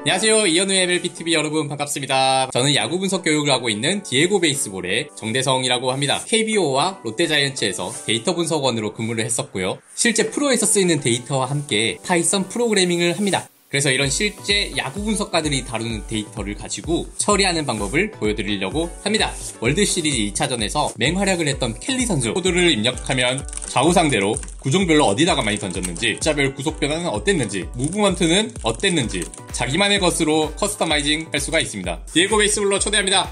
안녕하세요. 이현우의 MLBTV 여러분 반갑습니다. 저는 야구 분석 교육을 하고 있는 디에고 베이스볼의 정대성이라고 합니다. KBO와 롯데자이언츠에서 데이터 분석원으로 근무를 했었고요. 실제 프로에서 쓰이는 데이터와 함께 파이썬 프로그래밍을 합니다. 그래서 이런 실제 야구 분석가들이 다루는 데이터를 가지고 처리하는 방법을 보여드리려고 합니다. 월드시리즈 2차전에서 맹활약을 했던 켈리 선수 코드를 입력하면 좌우상대로 구종별로 어디다가 많이 던졌는지, 숫자별 구속 변화는 어땠는지, 무브먼트는 어땠는지 자기만의 것으로 커스터마이징 할 수가 있습니다. 디에고 베이스볼로 초대합니다.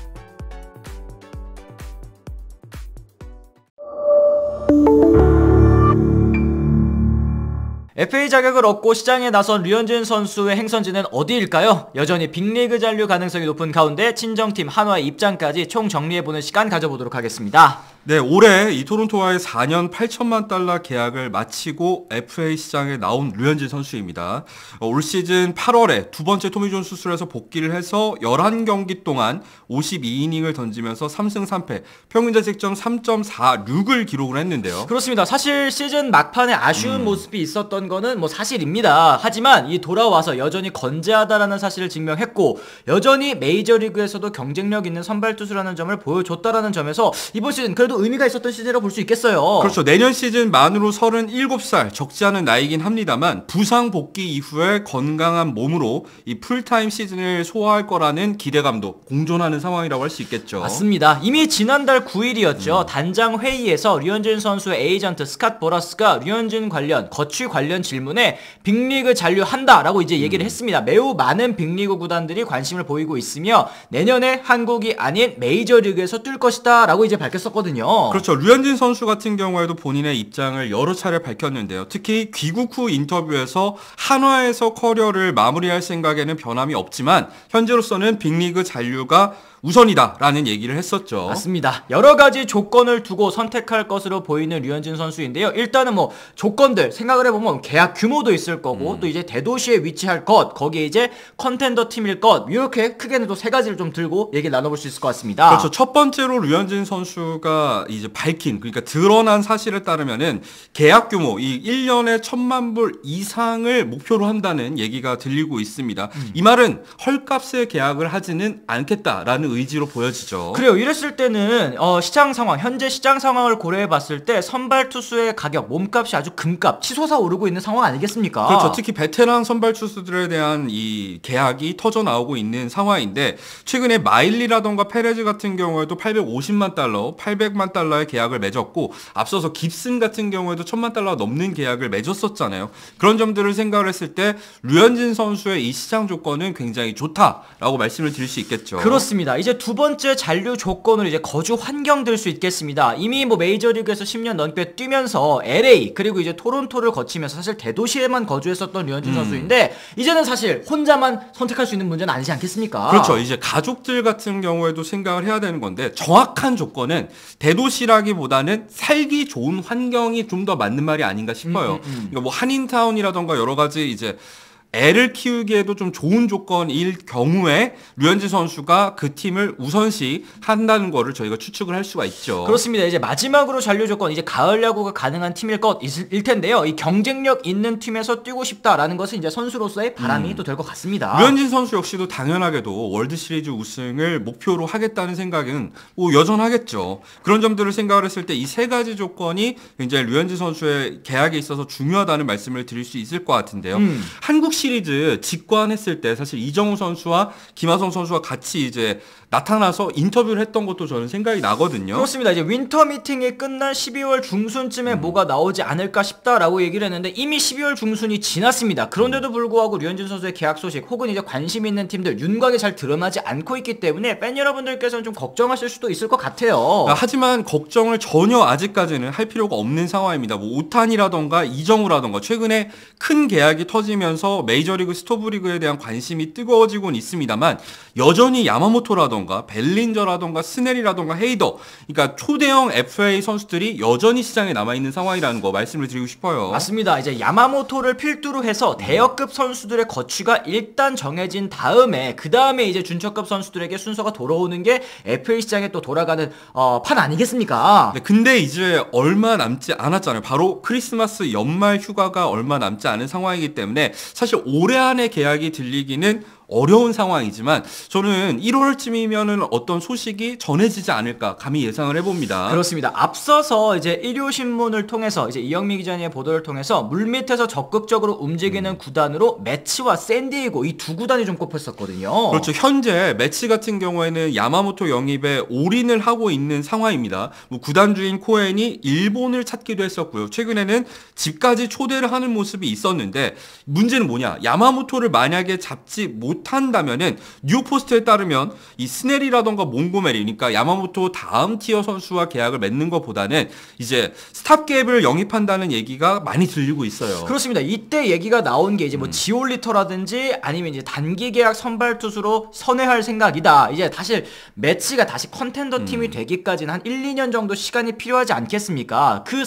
FA 자격을 얻고 시장에 나선 류현진 선수의 행선지는 어디일까요? 여전히 빅리그 잔류 가능성이 높은 가운데 친정팀 한화의 입장까지 총 정리해보는 시간 가져보도록 하겠습니다. 네, 올해 이 토론토와의 4년 8천만 달러 계약을 마치고 FA 시장에 나온 류현진 선수입니다. 올 시즌 8월에 두 번째 토미존 수술에서 복귀를 해서 11경기 동안 52이닝을 던지면서 3승 3패, 평균 자책점 3.46을 기록을 했는데요. 그렇습니다. 사실 시즌 막판에 아쉬운 모습이 있었던 거는 뭐 사실입니다. 하지만 이 돌아와서 여전히 건재하다라는 사실을 증명했고, 여전히 메이저리그에서도 경쟁력 있는 선발 투수라는 점을 보여줬다라는 점에서 이번 시즌 그래도 의미가 있었던 시즌이라고 볼 수 있겠어요. 그렇죠. 내년 시즌 만으로 37살, 적지 않은 나이긴 합니다만 부상 복귀 이후에 건강한 몸으로 이 풀타임 시즌을 소화할 거라는 기대감도 공존하는 상황이라고 할 수 있겠죠. 맞습니다. 이미 지난달 9일이었죠. 단장 회의에서 류현진 선수의 에이전트 스캇 보라스가 류현진 관련, 거취 관련 질문에 빅리그 잔류한다라고 이제 얘기를 했습니다. 매우 많은 빅리그 구단들이 관심을 보이고 있으며 내년에 한국이 아닌 메이저리그에서 뛸 것이다 라고 이제 밝혔었거든요. 그렇죠. 류현진 선수 같은 경우에도 본인의 입장을 여러 차례 밝혔는데요. 특히 귀국 후 인터뷰에서 한화에서 커리어를 마무리할 생각에는 변함이 없지만 현재로서는 빅리그 잔류가 우선이다라는 얘기를 했었죠. 맞습니다. 여러 가지 조건을 두고 선택할 것으로 보이는 류현진 선수인데요. 일단은 뭐 조건들 생각을 해보면 계약 규모도 있을 거고 또 이제 대도시에 위치할 것, 거기에 이제 컨텐더 팀일 것, 이렇게 크게는 또 세 가지를 좀 들고 얘기를 나눠볼 수 있을 것 같습니다. 그렇죠. 첫 번째로 류현진 선수가 이제 밝힌, 그러니까 드러난 사실에 따르면은 계약 규모 이 1년에 1,000만 불 이상을 목표로 한다는 얘기가 들리고 있습니다. 이 말은 헐값에 계약을 하지는 않겠다라는 의지로 보여지죠. 그래요. 이랬을 때는 시장 상황, 현재 시장 상황을 고려해봤을 때 선발 투수의 가격, 몸값이 아주 금값, 치솟아 오르고 있는 상황 아니겠습니까? 그렇죠. 특히 베테랑 선발 투수들에 대한 이 계약이 터져 나오고 있는 상황인데 최근에 마일리라던가 페레즈 같은 경우에도 850만 달러, 800만 달러의 계약을 맺었고 앞서서 깁슨 같은 경우에도 1,000만 달러 넘는 계약을 맺었었잖아요. 그런 점들을 생각을 했을 때 류현진 선수의 이 시장 조건은 굉장히 좋다라고 말씀을 드릴 수 있겠죠. 그렇습니다. 이제 두 번째 잔류 조건으로 이제 거주 환경 들 수 있겠습니다. 이미 뭐 메이저리그에서 10년 넘게 뛰면서 LA 그리고 이제 토론토를 거치면서 사실 대도시에만 거주했었던 류현진 선수인데 이제는 사실 혼자만 선택할 수 있는 문제는 아니지 않겠습니까? 그렇죠. 이제 가족들 같은 경우에도 생각을 해야 되는 건데 정확한 조건은 대도시라기보다는 살기 좋은 환경이 좀 더 맞는 말이 아닌가 싶어요. 그러니까 뭐 한인타운이라던가 여러 가지 이제 애를 키우기에도 좀 좋은 조건일 경우에 류현진 선수가 그 팀을 우선시 한다는 거를 저희가 추측을 할 수가 있죠. 그렇습니다. 이제 마지막으로 잔류 조건, 이제 가을 야구가 가능한 팀일 것일 텐데요. 이 경쟁력 있는 팀에서 뛰고 싶다라는 것은 이제 선수로서의 바람이 또 될 것 같습니다. 류현진 선수 역시도 당연하게도 월드시리즈 우승을 목표로 하겠다는 생각은 뭐 여전하겠죠. 그런 점들을 생각을 했을 때 이 세 가지 조건이 굉장히 류현진 선수의 계약에 있어서 중요하다는 말씀을 드릴 수 있을 것 같은데요. 한국 시리즈 직관했을 때 사실 이정우 선수와 김하성 선수가 같이 이제 나타나서 인터뷰를 했던 것도 저는 생각이 나거든요. 그렇습니다. 이제 윈터 미팅이 끝난 12월 중순쯤에 뭐가 나오지 않을까 싶다라고 얘기를 했는데 이미 12월 중순이 지났습니다. 그런데도 불구하고 류현진 선수의 계약 소식 혹은 이제 관심 있는 팀들 윤곽이 잘 드러나지 않고 있기 때문에 팬 여러분들께서는 좀 걱정하실 수도 있을 것 같아요. 하지만 걱정을 전혀 아직까지는 할 필요가 없는 상황입니다. 뭐 오탄이라던가 이정우라던가 최근에 큰 계약이 터지면서 메이저리그 스토브리그에 대한 관심이 뜨거워지곤 있습니다만 여전히 야마모토라던가 벨린저라던가 스넬이라던가 헤이더, 그러니까 초대형 FA 선수들이 여전히 시장에 남아있는 상황이라는 거 말씀을 드리고 싶어요. 맞습니다. 이제 야마모토를 필두로 해서 대여급 선수들의 거취가 일단 정해진 다음에 그 다음에 이제 준척급 선수들에게 순서가 돌아오는 게 FA 시장에 또 돌아가는 판 아니겠습니까? 네, 근데 이제 얼마 남지 않았잖아요. 바로 크리스마스 연말 휴가가 얼마 남지 않은 상황이기 때문에 사실 올해 안에 계약이 들리기는 어려운 상황이지만 저는 1월쯤이면은 어떤 소식이 전해지지 않을까 감히 예상을 해봅니다. 그렇습니다. 앞서서 이제 일요신문을 통해서 이제 이영미 기자님의 보도를 통해서 물밑에서 적극적으로 움직이는 구단으로 매치와 샌디에고 이 두 구단이 좀 꼽혔었거든요. 그렇죠. 현재 매치 같은 경우에는 야마모토 영입에 올인을 하고 있는 상황입니다. 뭐 구단주인 코엔이 일본을 찾기도 했었고요. 최근에는 집까지 초대를 하는 모습이 있었는데 문제는 뭐냐? 야마모토를 만약에 잡지 못한다면은 뉴포스트에 따르면 이 스넬이라던가 몽고메리, 그러니까 야마모토 다음 티어 선수와 계약을 맺는 것보다는 이제 스탑갭을 영입한다는 얘기가 많이 들리고 있어요. 그렇습니다. 이때 얘기가 나온 게 이제 뭐 지올리터라든지 아니면 이제 단기 계약 선발 투수로 선회할 생각이다. 이제 사실 매치가 다시 컨텐더 팀이 되기까지는 한 1, 2년 정도 시간이 필요하지 않겠습니까? 그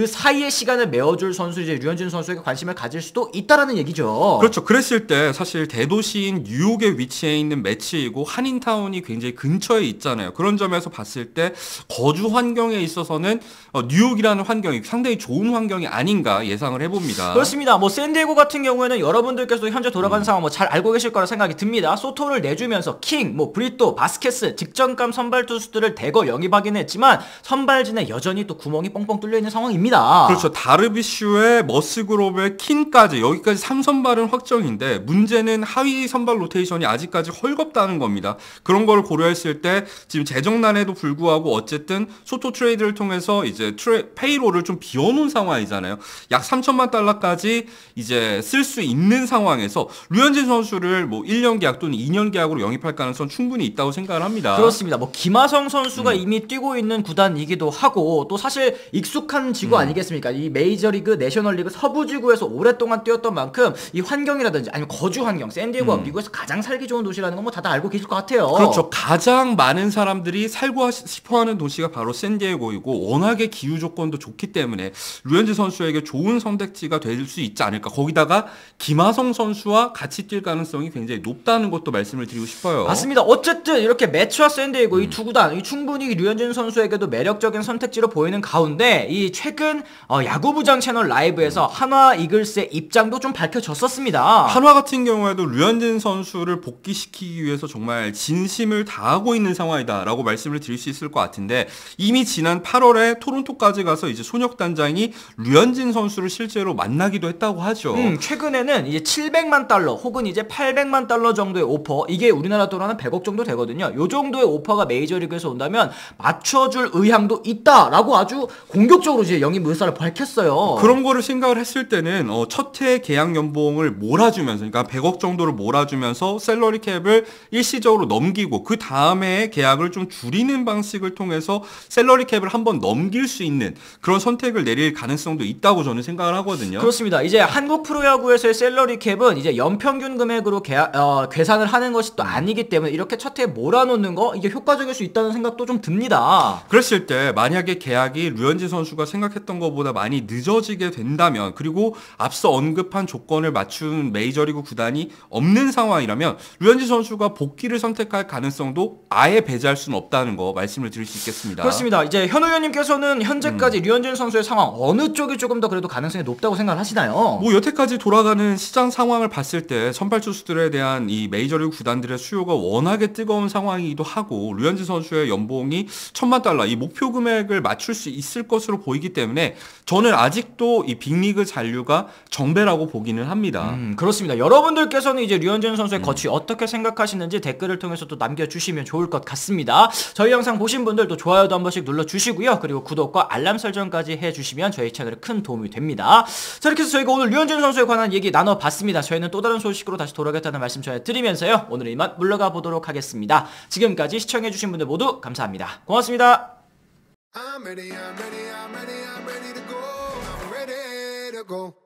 사이의 시간을 메워줄 선수 이제 류현진 선수에게 관심을 가질 수도 있다라는 얘기죠. 그렇죠. 그랬을 때 사실 대도시인 뉴욕에 위치해 있는 매치이고 한인타운이 굉장히 근처에 있잖아요. 그런 점에서 봤을 때 거주 환경에 있어서는 뉴욕이라는 환경이 상당히 좋은 환경이 아닌가 예상을 해봅니다. 그렇습니다. 뭐 샌디에고 같은 경우에는 여러분들께서 현재 돌아가는 상황 뭐 잘 알고 계실 거라 생각이 듭니다. 소토를 내주면서 킹, 뭐 브리또, 바스케스 득점감 선발 투수들을 대거 영입하긴 했지만 선발진에 여전히 또 구멍이 뻥뻥 뚫려 있는 상황입니다. 그렇죠. 다르비슈의 머스그롭의 킨까지 여기까지 3선발은 확정인데 문제는 하위 선발 로테이션이 아직까지 헐겁다는 겁니다. 그런 걸 고려했을 때 지금 재정난에도 불구하고 어쨌든 소토 트레이드를 통해서 이제 페이로를 좀 비워놓은 상황이잖아요. 약 3천만 달러까지 이제 쓸 수 있는 상황에서 류현진 선수를 뭐 1년 계약 또는 2년 계약으로 영입할 가능성 충분히 있다고 생각을 합니다. 그렇습니다. 뭐 김하성 선수가 이미 뛰고 있는 구단이기도 하고 또 사실 익숙한 지구 아니겠습니까? 이 메이저리그, 내셔널리그 서부지구에서 오랫동안 뛰었던 만큼 이 환경이라든지 아니면 거주 환경, 샌디에고가 미국에서 가장 살기 좋은 도시라는 건 뭐 다들 알고 계실 것 같아요. 그렇죠. 가장 많은 사람들이 살고 싶어하는 도시가 바로 샌디에고이고 워낙에 기후 조건도 좋기 때문에 류현진 선수에게 좋은 선택지가 될 수 있지 않을까. 거기다가 김하성 선수와 같이 뛸 가능성이 굉장히 높다는 것도 말씀을 드리고 싶어요. 맞습니다. 어쨌든 이렇게 매치와 샌디에고 이 두 구단 충분히 류현진 선수에게도 매력적인 선택지로 보이는 가운데 이 최근 야구부장 채널 라이브에서 한화 이글스의 입장도 좀 밝혀졌었습니다. 한화 같은 경우에도 류현진 선수를 복귀시키기 위해서 정말 진심을 다하고 있는 상황이다라고 말씀을 드릴 수 있을 것 같은데 이미 지난 8월에 토론토까지 가서 이제 손혁 단장이 류현진 선수를 실제로 만나기도 했다고 하죠. 최근에는 이제 700만 달러 혹은 이제 800만 달러 정도의 오퍼, 이게 우리나라 돈으로 한 100억 정도 되거든요. 요 정도의 오퍼가 메이저리그에서 온다면 맞춰줄 의향도 있다라고 아주 공격적으로 이제 영입 의사를 밝혔어요. 그런 거를 생각을 했을 때는 첫 해 계약 연봉을 몰아주면서, 그러니까 100억 정도를 몰아주면서 셀러리 캡을 일시적으로 넘기고 그 다음에 계약을 좀 줄이는 방식을 통해서 셀러리 캡을 한번 넘길 수 있는 그런 선택을 내릴 가능성도 있다고 저는 생각을 하거든요. 그렇습니다. 이제 한국 프로야구에서의 셀러리 캡은 이제 연평균 금액으로 계산을 하는 것이 또 아니기 때문에 이렇게 첫 해에 몰아놓는 거 이게 효과적일 수 있다는 생각도 좀 듭니다. 그랬을 때 만약에 계약이 류현진 선수가 생각했던 것보다 많이 늦어지게 된다면, 그리고 앞서 언급한 조건을 맞춘 메이저리그 구단이 없는 상황이라면 류현진 선수가 복귀를 선택할 가능성도 아예 배제할 수는 없다는 거 말씀을 드릴 수 있겠습니다. 그렇습니다. 이제 현우 의원님께서는 현재까지 류현진 선수의 상황 어느 쪽이 조금 더 그래도 가능성이 높다고 생각을 하시나요? 뭐 여태까지 돌아가는 시장 상황을 봤을 때 선발 투수들에 대한 이 메이저리그 구단들의 수요가 워낙에 뜨거운 상황이기도 하고 류현진 선수의 연봉이 1,000만 달러 이 목표 금액을 맞출 수 있을 것으로 보이기 때문에 저는 아직도 이 빅리그 잔류가 정배라고 보기는 합니다. 그렇습니다. 여러분들께서는 이제 류현진 선수의 거취 어떻게 생각하시는지 댓글을 통해서 또 남겨주시면 좋을 것 같습니다. 저희 영상 보신 분들 또 좋아요도 한 번씩 눌러주시고요. 그리고 구독과 알람 설정까지 해주시면 저희 채널에 큰 도움이 됩니다. 자, 이렇게 해서 저희가 오늘 류현진 선수에 관한 얘기 나눠봤습니다. 저희는 또 다른 소식으로 다시 돌아오겠다는 말씀 전해드리면서요. 오늘은 이만 물러가 보도록 하겠습니다. 지금까지 시청해주신 분들 모두 감사합니다. 고맙습니다. I'm ready to go.